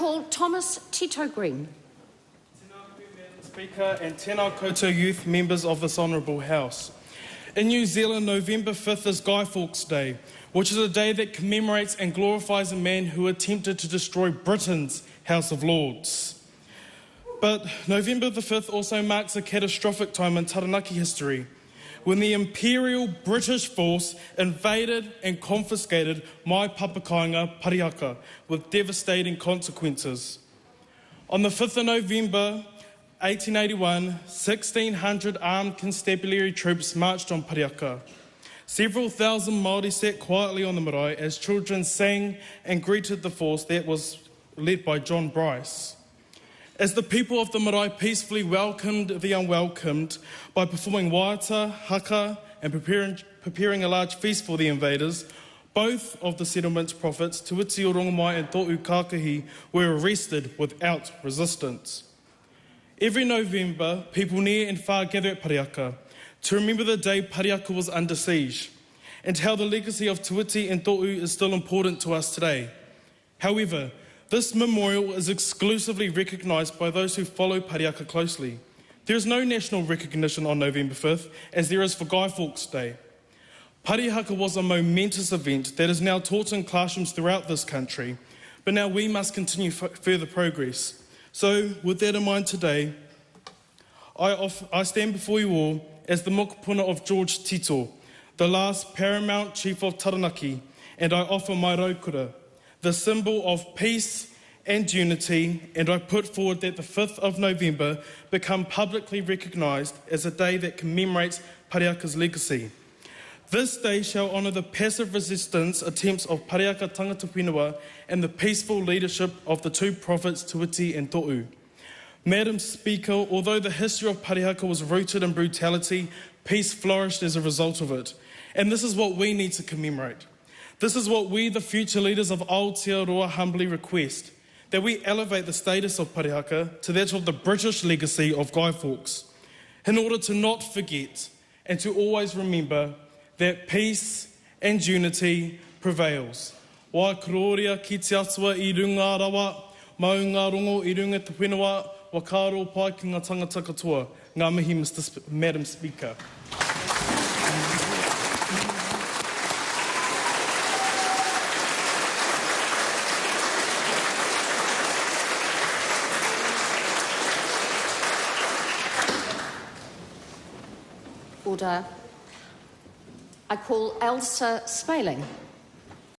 call Thomas Tito-Green. Madam Speaker and tēnā koutou youth members of this honourable House. In New Zealand, November 5th is Guy Fawkes Day, which is a day that commemorates and glorifies a man who attempted to destroy Britain's House of Lords. But November the 5th also marks a catastrophic time in Taranaki history, when the Imperial British force invaded and confiscated my papakainga, Parihaka, with devastating consequences. On the 5th of November 1881, 1,600 armed constabulary troops marched on Parihaka. Several thousand Māori sat quietly on the marae as children sang and greeted the force that was led by John Bryce. As the people of the marae peacefully welcomed the unwelcomed by performing waiata, haka, and preparing a large feast for the invaders, both of the settlement's prophets, Tuiti o Rongomai and To'u Kākahi, were arrested without resistance. Every November, people near and far gather at Parihaka to remember the day Parihaka was under siege and how the legacy of Tuiti and To'u is still important to us today. However, this memorial is exclusively recognised by those who follow Parihaka closely. There is no national recognition on November 5th, as there is for Guy Fawkes Day. Parihaka was a momentous event that is now taught in classrooms throughout this country, but now we must continue further progress. So, with that in mind today, I stand before you all as the mokopuna of George Tito, the last paramount chief of Taranaki, and I offer my raukura, the symbol of peace and unity, and I put forward that the 5th of November become publicly recognised as a day that commemorates Parihaka's legacy. This day shall honour the passive resistance attempts of Parihaka tangata whenua and the peaceful leadership of the two prophets Tuiti and To'u. Madam Speaker, although the history of Parihaka was rooted in brutality, peace flourished as a result of it. And this is what we need to commemorate. This is what we, the future leaders of Aotearoa, humbly request, that we elevate the status of Parihaka to that of the British legacy of Guy Fawkes, in order to not forget and to always remember that peace and unity prevails. Wā kororia ki te atua I runga rawa, mau ngā rongo I runga te whenua, wā kāro pai ki ngā tangata katoa. Ngā mihi, Madam Speaker. Order. I call Elsa Smaling.